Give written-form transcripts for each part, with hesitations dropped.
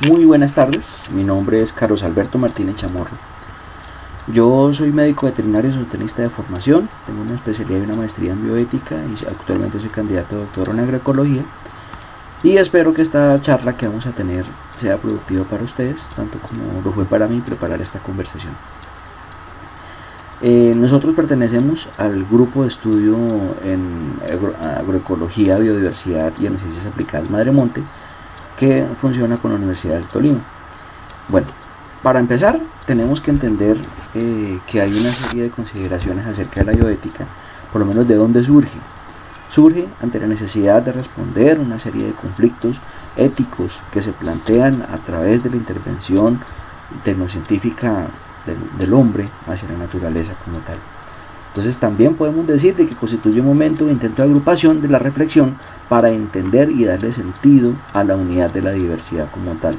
Muy buenas tardes, mi nombre es Carlos Alberto Martínez Chamorro. Yo soy médico veterinario zootecnista de formación, tengo una especialidad y una maestría en bioética y actualmente soy candidato a doctor en agroecología. Y espero que esta charla que vamos a tener sea productiva para ustedes, tanto como lo fue para mí preparar esta conversación. Nosotros pertenecemos al grupo de estudio en agroecología, biodiversidad y en ciencias aplicadas Madremonte, que funciona con la Universidad del Tolima. Bueno, para empezar tenemos que entender que hay una serie de consideraciones acerca de la bioética, por lo menos de dónde surge. Surge ante la necesidad de responder una serie de conflictos éticos que se plantean a través de la intervención tecnocientífica del hombre hacia la naturaleza como tal. Entonces también podemos decir de que constituye un momento de intento de agrupación de la reflexión para entender y darle sentido a la unidad de la diversidad como tal.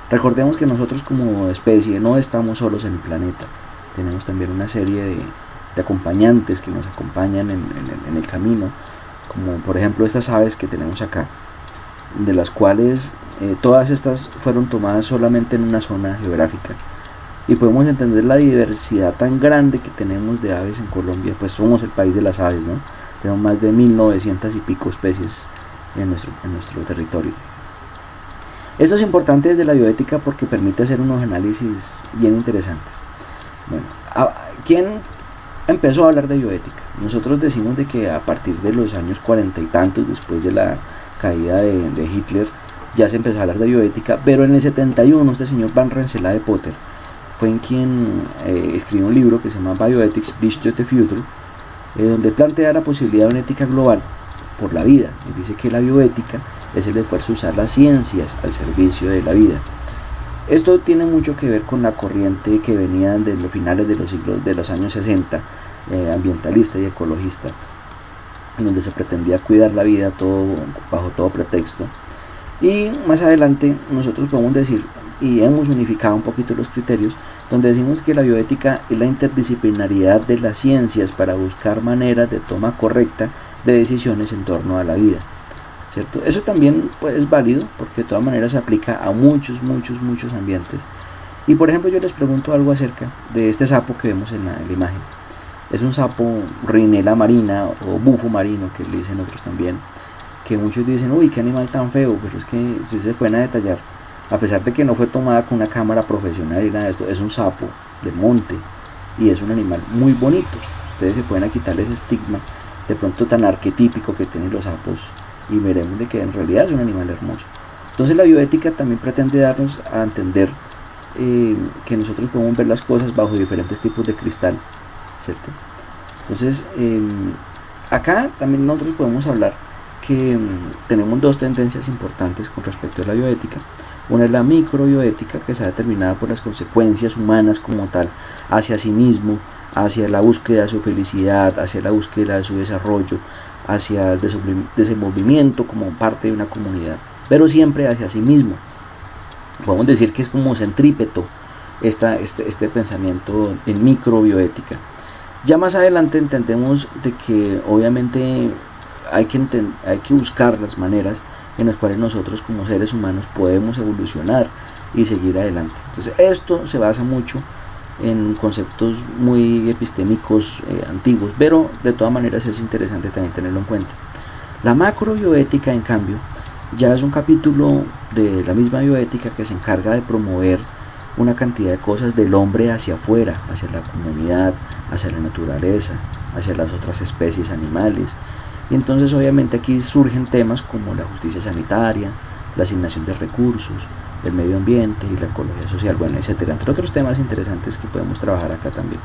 Recordemos que nosotros como especie no estamos solos en el planeta, tenemos también una serie de acompañantes que nos acompañan en el camino, como por ejemplo estas aves que tenemos acá, de las cuales todas estas fueron tomadas solamente en una zona geográfica, y podemos entender la diversidad tan grande que tenemos de aves en Colombia. Pues somos el país de las aves, ¿no? Tenemos más de 1900 y pico especies en nuestro territorio. Esto es importante desde la bioética porque permite hacer unos análisis bien interesantes. Bueno, ¿quién empezó a hablar de bioética? Nosotros decimos de que a partir de los años 40 y tantos, después de la caída de Hitler, ya se empezó a hablar de bioética, pero en el 71 este señor Van Rensselaer de Potter fue en quien escribió un libro que se llama Bioethics Bridge to the Future, donde plantea la posibilidad de una ética global por la vida, y dice que la bioética es el esfuerzo de usar las ciencias al servicio de la vida. Esto tiene mucho que ver con la corriente que venía de los finales de los años 60, ambientalista y ecologista, en donde se pretendía cuidar la vida bajo todo pretexto. Y más adelante nosotros podemos decir, y hemos unificado un poquito los criterios, donde decimos que la bioética es la interdisciplinaridad de las ciencias para buscar maneras de toma correcta de decisiones en torno a la vida, ¿cierto? Eso también pues, es válido porque de todas maneras se aplica a muchos ambientes. Y por ejemplo yo les pregunto algo acerca de este sapo que vemos en la imagen. Es un sapo Rhinella marina o bufo marino, que le dicen otros también, que muchos dicen, uy, qué animal tan feo, pero es que si se pueden detallar, a pesar de que no fue tomada con una cámara profesional y nada de esto, es un sapo del monte y es un animal muy bonito. Ustedes se pueden quitarle ese estigma de pronto tan arquetípico que tienen los sapos y veremos de que en realidad es un animal hermoso. Entonces la bioética también pretende darnos a entender que nosotros podemos ver las cosas bajo diferentes tipos de cristal, ¿cierto? Entonces acá también nosotros podemos hablar que tenemos dos tendencias importantes con respecto a la bioética. Una es la microbioética, que está determinada por las consecuencias humanas como tal hacia sí mismo, hacia la búsqueda de su felicidad, hacia la búsqueda de su desarrollo, hacia el desenvolvimiento como parte de una comunidad, pero siempre hacia sí mismo. Podemos decir que es como centrípeto este pensamiento en microbioética. Ya más adelante entendemos de que obviamente hay que buscar las maneras en las cuales nosotros como seres humanos podemos evolucionar y seguir adelante. Entonces esto se basa mucho en conceptos muy epistémicos antiguos, pero de todas maneras es interesante también tenerlo en cuenta. La macrobioética, en cambio, ya es un capítulo de la misma bioética que se encarga de promover una cantidad de cosas del hombre hacia afuera, hacia la comunidad, hacia la naturaleza, hacia las otras especies animales. Y entonces obviamente aquí surgen temas como la justicia sanitaria, la asignación de recursos, el medio ambiente y la ecología social, bueno, etcétera, entre otros temas interesantes que podemos trabajar acá también.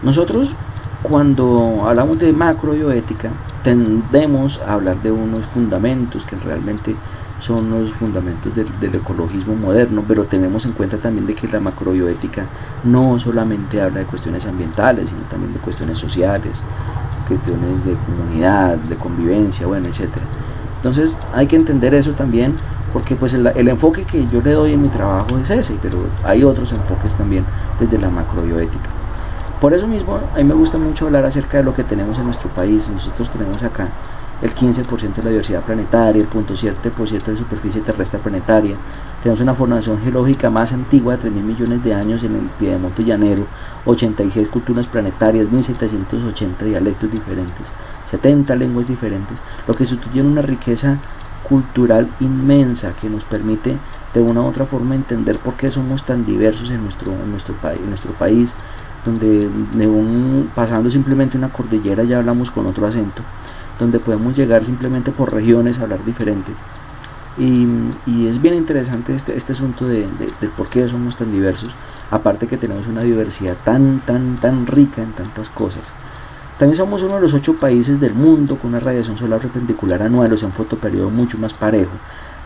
Nosotros cuando hablamos de macrobioética tendemos a hablar de unos fundamentos que realmente son los fundamentos del ecologismo moderno, pero tenemos en cuenta también de que la macrobioética no solamente habla de cuestiones ambientales, sino también de cuestiones sociales, cuestiones de comunidad, de convivencia, bueno, etcétera. Entonces hay que entender eso también, porque pues el enfoque que yo le doy en mi trabajo es ese, pero hay otros enfoques también desde la macrobioética. Por eso mismo, a mí me gusta mucho hablar acerca de lo que tenemos en nuestro país. Nosotros tenemos acá el 15% de la diversidad planetaria, el 0.7% de superficie terrestre planetaria. Tenemos una formación geológica más antigua de 3.000 millones de años en el Piedemonte llanero, 86 culturas planetarias, 1.780 dialectos diferentes, 70 lenguas diferentes, lo que sustituye una riqueza cultural inmensa que nos permite de una u otra forma entender por qué somos tan diversos en nuestro país, donde pasando simplemente una cordillera ya hablamos con otro acento, donde podemos llegar simplemente por regiones a hablar diferente. Y es bien interesante este asunto de por qué somos tan diversos, aparte que tenemos una diversidad tan rica en tantas cosas. También somos uno de los 8 países del mundo con una radiación solar perpendicular anual, o sea, un fotoperiodo mucho más parejo.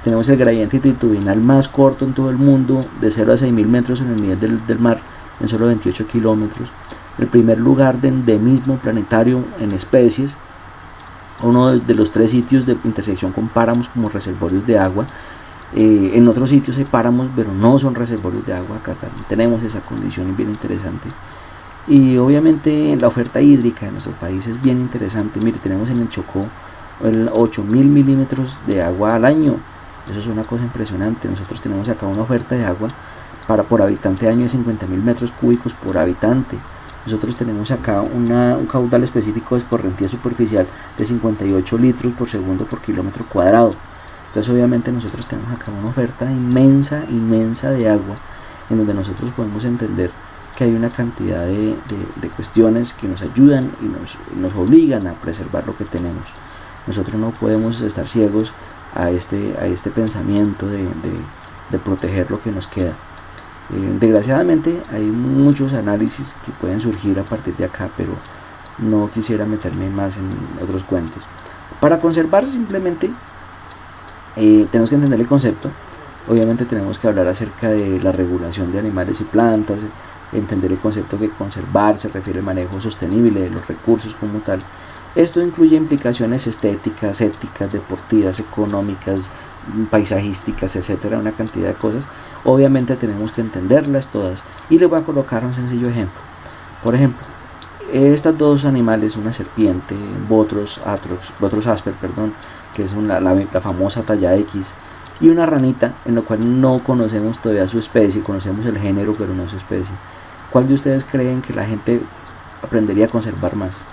Tenemos el gradiente altitudinal más corto en todo el mundo, de 0 a 6.000 metros en el nivel del mar, en solo 28 kilómetros. El primer lugar de endemismo planetario en especies, uno de los 3 sitios de intersección con páramos como reservorios de agua. En otros sitios hay páramos, pero no son reservorios de agua. Acá también tenemos esa condición bien interesante. Y obviamente la oferta hídrica de nuestro país es bien interesante. Mire, tenemos en el Chocó 8.000 milímetros de agua al año. Eso es una cosa impresionante. Nosotros tenemos acá una oferta de agua por habitante año de 50.000 metros cúbicos por habitante. Nosotros tenemos acá un caudal específico de escorrentía superficial de 58 litros por segundo por kilómetro cuadrado. Entonces obviamente nosotros tenemos acá una oferta inmensa de agua, en donde nosotros podemos entender que hay una cantidad de cuestiones que nos ayudan y nos obligan a preservar lo que tenemos. Nosotros no podemos estar ciegos a este pensamiento de proteger lo que nos queda. Desgraciadamente hay muchos análisis que pueden surgir a partir de acá, pero no quisiera meterme más en otros cuentos. Para conservar simplemente tenemos que entender el concepto. Obviamente tenemos que hablar acerca de la regulación de animales y plantas, entender el concepto que conservar se refiere al manejo sostenible de los recursos como tal. Esto incluye implicaciones estéticas, éticas, deportivas, económicas, paisajísticas, etcétera, una cantidad de cosas. Obviamente tenemos que entenderlas todas, y les voy a colocar un sencillo ejemplo. Por ejemplo, estas 2 animales, una serpiente, Bothros asper, que es la famosa talla X, y una ranita, en lo cual no conocemos todavía su especie, conocemos el género pero no su especie. ¿Cuál de ustedes creen que la gente aprendería a conservar más?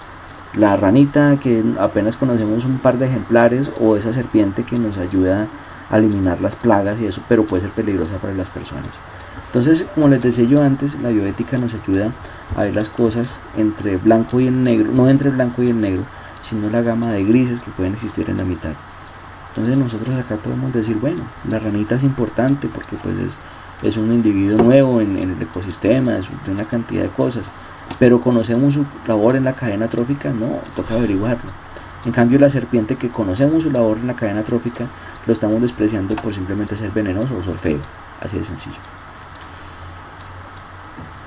¿La ranita, que apenas conocemos un par de ejemplares, o esa serpiente que nos ayuda a eliminar las plagas y eso, pero puede ser peligrosa para las personas? Entonces, como les decía yo antes, la bioética nos ayuda a ver las cosas entre blanco y el negro, no entre el blanco y el negro, sino la gama de grises que pueden existir en la mitad. Entonces nosotros acá podemos decir, bueno, la ranita es importante porque pues es un individuo nuevo en el ecosistema, es de una cantidad de cosas, pero conocemos su labor en la cadena trófica, no, toca averiguarlo. En cambio, la serpiente, que conocemos su labor en la cadena trófica, lo estamos despreciando por simplemente ser venenoso o ser feo, así de sencillo.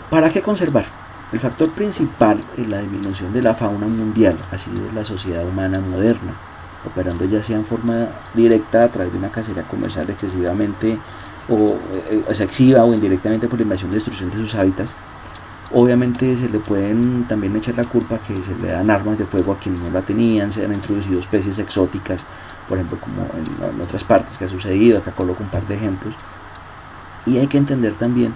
¿Para qué conservar? El factor principal en la disminución de la fauna mundial ha sido la sociedad humana moderna, operando ya sea en forma directa a través de una cacería comercial excesivamente excesiva, o indirectamente por la invasión y destrucción de sus hábitats. Obviamente se le pueden también echar la culpa que se le dan armas de fuego a quienes no la tenían, se han introducido especies exóticas, por ejemplo, como en otras partes que ha sucedido. Acá coloco un par de ejemplos. Y hay que entender también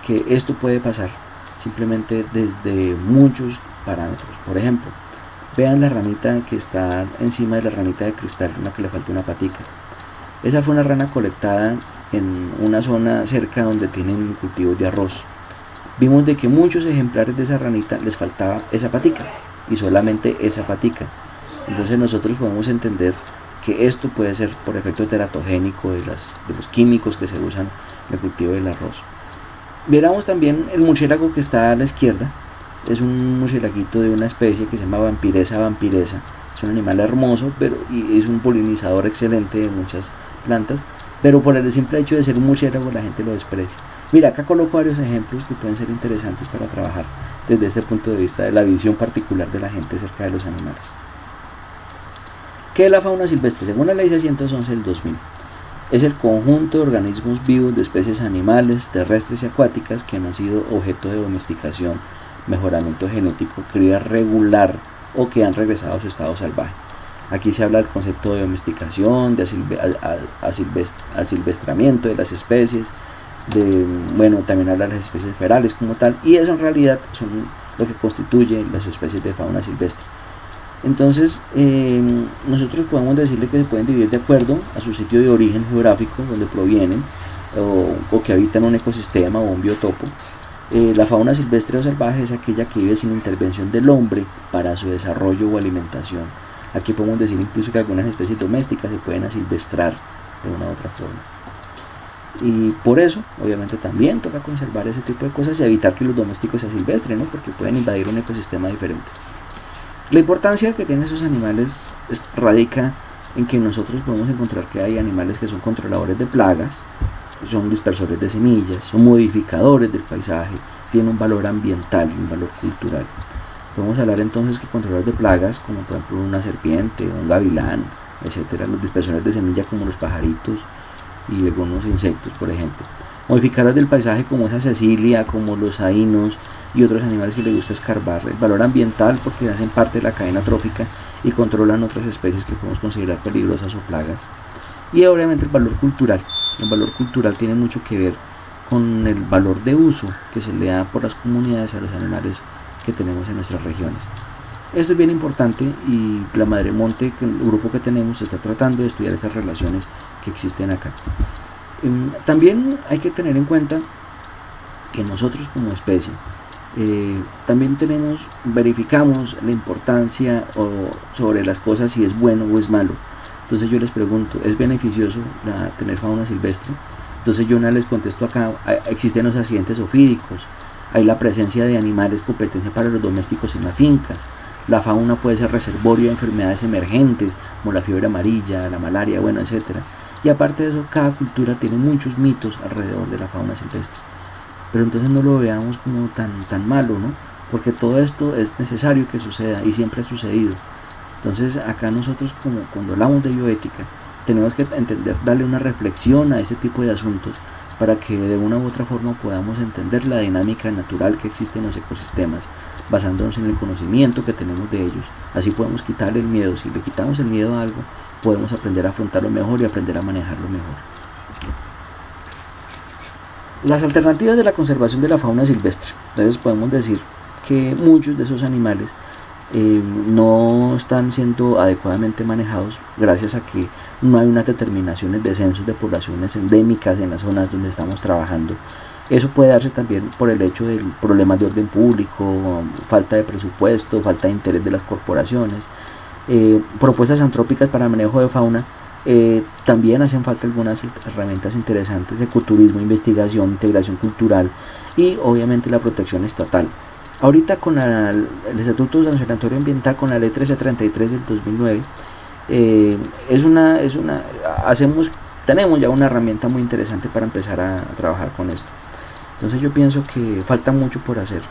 que esto puede pasar simplemente desde muchos parámetros. Por ejemplo, vean la ranita que está encima de la ranita de cristal, una que le falta una patica. Esa fue una rana colectada en una zona cerca donde tienen cultivos de arroz. Vimos de que muchos ejemplares de esa ranita les faltaba esa patica, y solamente esa patica. Entonces nosotros podemos entender que esto puede ser por efecto teratogénico de los químicos que se usan en el cultivo del arroz. Viéramos también el murciélago que está a la izquierda. Es un murciélaguito de una especie que se llama Vampiresa. Es un animal hermoso, y es un polinizador excelente de muchas plantas, pero por el simple hecho de ser un murciélago la gente lo desprecia. Mira, acá coloco varios ejemplos que pueden ser interesantes para trabajar desde este punto de vista de la visión particular de la gente acerca de los animales. ¿Qué es la fauna silvestre? Según la ley 611 del 2000, Es el conjunto de organismos vivos de especies animales, terrestres y acuáticas que no han sido objeto de domesticación, mejoramiento genético, cría regular o que han regresado a su estado salvaje. Aquí se habla del concepto de domesticación, de asilvestramiento de las especies, también habla de las especies ferales como tal, y eso en realidad son lo que constituye las especies de fauna silvestre. Entonces, nosotros podemos decirle que se pueden dividir de acuerdo a su sitio de origen geográfico, donde provienen, o que habitan un ecosistema o un biotopo. La fauna silvestre o salvaje es aquella que vive sin intervención del hombre para su desarrollo o alimentación. Aquí podemos decir incluso que algunas especies domésticas se pueden asilvestrar de una u otra forma. Y por eso, obviamente, también toca conservar ese tipo de cosas y evitar que los domésticos se asilvestren, ¿no? Porque pueden invadir un ecosistema diferente. La importancia que tienen esos animales radica en que nosotros podemos encontrar que hay animales que son controladores de plagas, son dispersores de semillas, son modificadores del paisaje, tienen un valor ambiental y un valor cultural. Podemos hablar entonces que controladores de plagas, como por ejemplo una serpiente, un gavilán, etcétera, los dispersores de semillas como los pajaritos y algunos insectos, por ejemplo. Modificadores del paisaje como esa cecilia, como los ainos y otros animales que les gusta escarbar. El valor ambiental porque hacen parte de la cadena trófica y controlan otras especies que podemos considerar peligrosas o plagas. Y obviamente el valor cultural. El valor cultural tiene mucho que ver con el valor de uso que se le da por las comunidades a los animales que tenemos en nuestras regiones. Esto es bien importante y la Madremonte, el grupo que tenemos, está tratando de estudiar estas relaciones que existen acá. También hay que tener en cuenta que nosotros como especie también verificamos la importancia sobre las cosas, si es bueno o es malo. Entonces yo les pregunto, ¿es beneficioso tener fauna silvestre? Entonces yo les contesto acá, existen los accidentes ofídicos, hay la presencia de animales, competencia para los domésticos en las fincas, la fauna puede ser reservorio de enfermedades emergentes como la fiebre amarilla, la malaria, etcétera. Y aparte de eso, cada cultura tiene muchos mitos alrededor de la fauna silvestre. Pero entonces no lo veamos como tan malo, ¿no? Porque todo esto es necesario que suceda y siempre ha sucedido. Entonces acá nosotros, como cuando hablamos de bioética, tenemos que entender, darle una reflexión a este tipo de asuntos para que de una u otra forma podamos entender la dinámica natural que existe en los ecosistemas, basándonos en el conocimiento que tenemos de ellos. Así podemos quitarle el miedo. Si le quitamos el miedo a algo, podemos aprender a afrontarlo mejor y aprender a manejarlo mejor. Las alternativas de la conservación de la fauna silvestre. Entonces podemos decir que muchos de esos animales no están siendo adecuadamente manejados gracias a que no hay unas determinaciones de censos de poblaciones endémicas en las zonas donde estamos trabajando. Eso puede darse también por el hecho de problemas de orden público, falta de presupuesto, falta de interés de las corporaciones. Propuestas antrópicas para manejo de fauna, también hacen falta algunas herramientas interesantes: ecoturismo, investigación, integración cultural y obviamente la protección estatal. Ahorita con el Estatuto Sancionatorio Ambiental, con la ley 1333 del 2009, tenemos ya una herramienta muy interesante para empezar a trabajar con esto. Entonces yo pienso que falta mucho por hacer,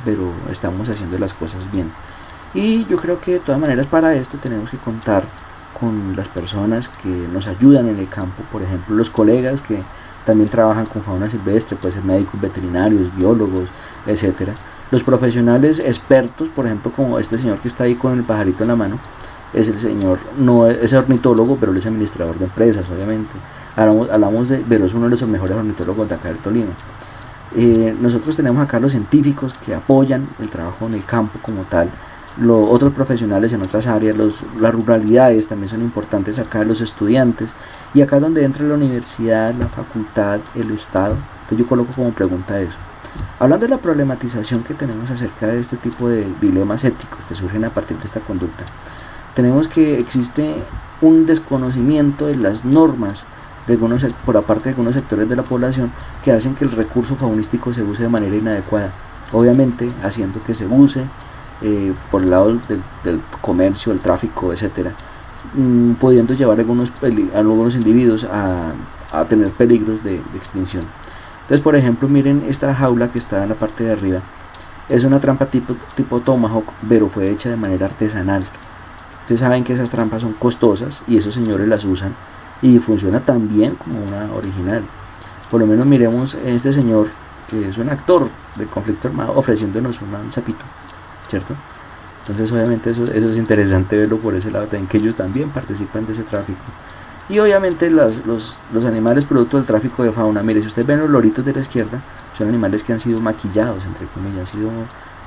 pero estamos haciendo las cosas bien. Y yo creo que de todas maneras para esto tenemos que contar con las personas que nos ayudan en el campo, por ejemplo los colegas que también trabajan con fauna silvestre, puede ser médicos veterinarios, biólogos, etcétera. Los profesionales expertos, por ejemplo como este señor que está ahí con el pajarito en la mano, no es ornitólogo, pero él es administrador de empresas, obviamente. Pero es uno de los mejores ornitólogos de acá del Tolima. Nosotros tenemos acá los científicos que apoyan el trabajo en el campo como tal, otros profesionales en otras áreas, las ruralidades también son importantes acá, los estudiantes, y acá es donde entra la universidad, la facultad, el Estado. Entonces yo coloco como pregunta eso. Hablando de la problematización que tenemos acerca de este tipo de dilemas éticos que surgen a partir de esta conducta, tenemos que existe un desconocimiento de las normas por parte de algunos sectores de la población que hacen que el recurso faunístico se use de manera inadecuada, obviamente haciendo que se use por el lado del comercio, el tráfico, etcétera, pudiendo llevar a algunos individuos a tener peligros de extinción. Entonces, por ejemplo, miren esta jaula que está en la parte de arriba, es una trampa tipo Tomahawk, pero fue hecha de manera artesanal. Ustedes saben que esas trampas son costosas y esos señores las usan y funciona tan bien como una original. Por lo menos miremos este señor que es un actor del conflicto armado ofreciéndonos un sapito, ¿cierto? Entonces obviamente eso es interesante verlo por ese lado también, que ellos también participan de ese tráfico. Y obviamente los animales producto del tráfico de fauna, mire, si ustedes ven los loritos de la izquierda, son animales que han sido maquillados, entre comillas, han sido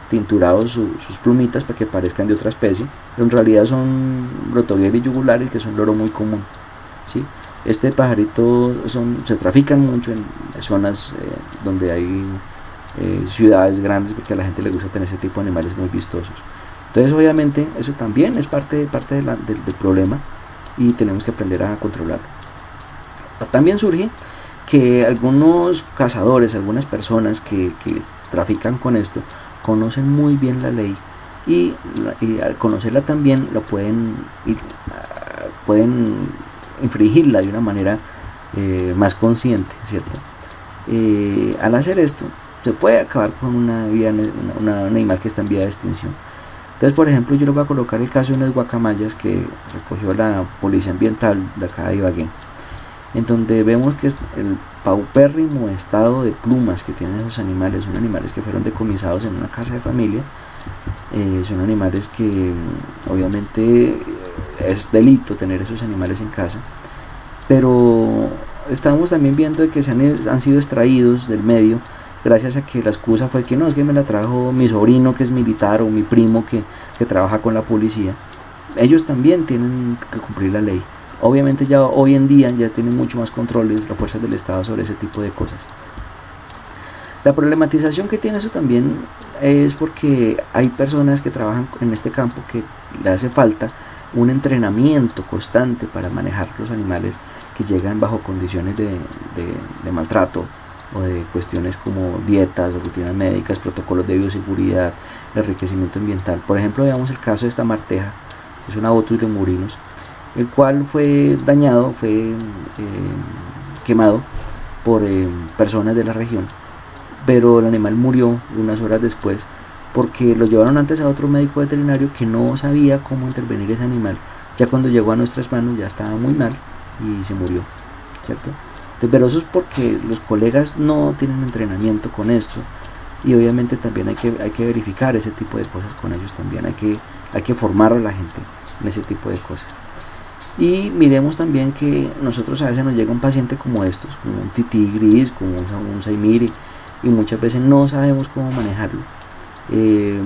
tinturados sus plumitas para que parezcan de otra especie, pero en realidad son Brotogueris yugularis, que es un loro muy común, ¿sí? Este pajarito se trafican mucho en zonas donde hay ciudades grandes, porque a la gente le gusta tener ese tipo de animales muy vistosos. Entonces obviamente eso también es parte del problema, y tenemos que aprender a controlarlo. También surge que algunos cazadores, algunas personas que trafican con esto, conocen muy bien la ley, y al conocerla también lo pueden infringirla de una manera más consciente, ¿cierto? Al hacer esto se puede acabar con un animal que está en vía de extinción. Entonces, por ejemplo, yo les voy a colocar el caso de unas guacamayas que recogió la Policía Ambiental de acá de Ibagué, en donde vemos que es el paupérrimo estado de plumas que tienen esos animales. Son animales que fueron decomisados en una casa de familia, son animales que obviamente es delito tener esos animales en casa, pero estamos también viendo de que han sido extraídos del medio gracias a que la excusa fue que no, es que me la trajo mi sobrino que es militar, o mi primo que trabaja con la policía. Ellos también tienen que cumplir la ley. Obviamente ya hoy en día ya tienen mucho más controles las fuerzas del Estado sobre ese tipo de cosas. La problematización que tiene eso también es porque hay personas que trabajan en este campo que le hace falta un entrenamiento constante para manejar los animales que llegan bajo condiciones de maltrato, o de cuestiones como dietas, rutinas médicas, protocolos de bioseguridad, enriquecimiento ambiental. Por ejemplo, veamos el caso de esta marteja, es una Botus lemurinos, el cual fue dañado, fue quemado por personas de la región, pero el animal murió unas horas después porque lo llevaron antes a otro médico veterinario que no sabía cómo intervenir ese animal. Ya cuando llegó a nuestras manos ya estaba muy mal y se murió, ¿cierto? Pero eso es porque los colegas no tienen entrenamiento con esto, y obviamente también hay que verificar ese tipo de cosas con ellos también, hay que formar a la gente en ese tipo de cosas. Y miremos también que nosotros a veces nos llega un paciente como estos, como un tití gris, como un saimiri, y muchas veces no sabemos cómo manejarlo.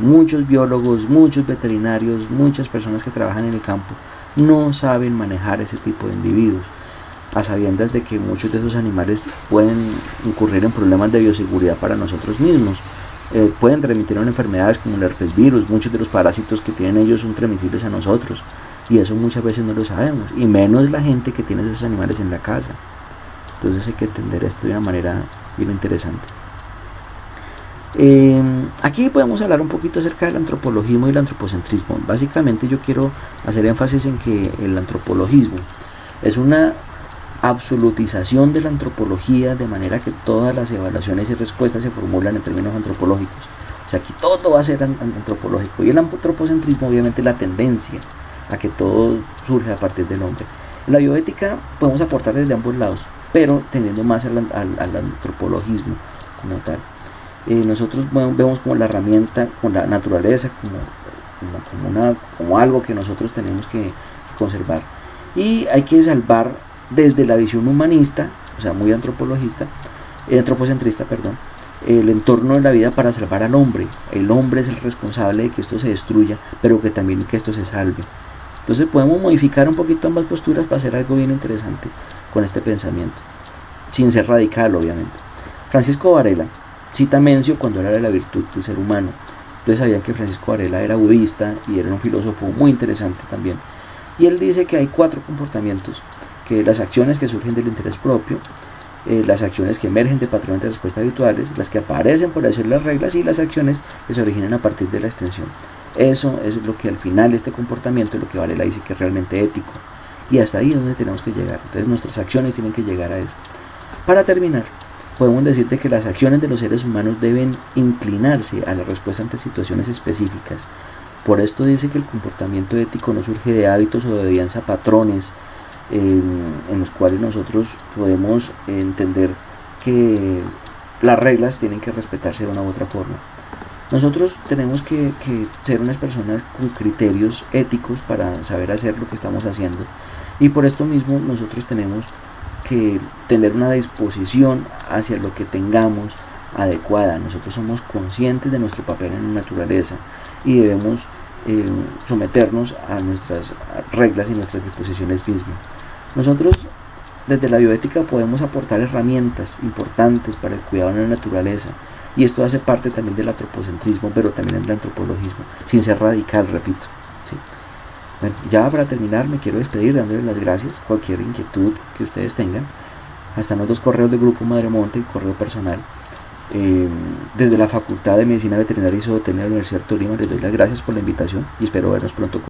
Muchos biólogos, muchos veterinarios, muchas personas que trabajan en el campo no saben manejar ese tipo de individuos, a sabiendas de que muchos de esos animales pueden incurrir en problemas de bioseguridad para nosotros mismos. Pueden transmitir enfermedades como el herpes virus. Muchos de los parásitos que tienen ellos son transmisibles a nosotros, y eso muchas veces no lo sabemos, y menos la gente que tiene esos animales en la casa. Entonces hay que entender esto de una manera bien interesante. Aquí podemos hablar un poquito acerca del antropologismo y el antropocentrismo. Básicamente yo quiero hacer énfasis en que el antropologismo es una absolutización de la antropología, de manera que todas las evaluaciones y respuestas se formulan en términos antropológicos. O sea, aquí todo va a ser antropológico, y el antropocentrismo obviamente es la tendencia a que todo surge a partir del hombre. En la bioética podemos aportar desde ambos lados, pero tendiendo más al antropologismo como tal. Nosotros vemos como la herramienta, con la naturaleza, como algo que nosotros tenemos que conservar, y hay que salvar desde la visión humanista, o sea, muy antropocentrista, el entorno de la vida para salvar al hombre. El hombre es el responsable de que esto se destruya, pero que también que esto se salve. Entonces podemos modificar un poquito ambas posturas para hacer algo bien interesante con este pensamiento, sin ser radical, obviamente. Francisco Varela cita a Mencio cuando habla de la virtud del ser humano. Ustedes sabían que Francisco Varela era budista y era un filósofo muy interesante también. Y él dice que hay 4 comportamientos: que las acciones que surgen del interés propio, las acciones que emergen de patrones de respuesta habituales, las que aparecen por hacer las reglas, y las acciones que se originan a partir de la extensión. Eso es lo que al final este comportamiento es lo que Varela dice que es realmente ético, y hasta ahí es donde tenemos que llegar. Entonces nuestras acciones tienen que llegar a eso. Para terminar, podemos decir que las acciones de los seres humanos deben inclinarse a la respuesta ante situaciones específicas. Por esto dice que el comportamiento ético no surge de hábitos o de obediencia a patrones en los cuales nosotros podemos entender que las reglas tienen que respetarse de una u otra forma. Nosotros tenemos que ser unas personas con criterios éticos para saber hacer lo que estamos haciendo, y por esto mismo nosotros tenemos que tener una disposición hacia lo que tengamos adecuada. Nosotros somos conscientes de nuestro papel en la naturaleza y debemos someternos a nuestras reglas y nuestras disposiciones mismas. Nosotros desde la bioética podemos aportar herramientas importantes para el cuidado de la naturaleza, y esto hace parte también del antropocentrismo, pero también del antropologismo, sin ser radical, repito, ¿sí? Bueno, ya para terminar me quiero despedir dándoles las gracias. Cualquier inquietud que ustedes tengan, hasta los 2 correos del Grupo Madremonte y correo personal. Desde la Facultad de Medicina Veterinaria y Zootecnia de la Universidad de Tolima les doy las gracias por la invitación y espero vernos pronto.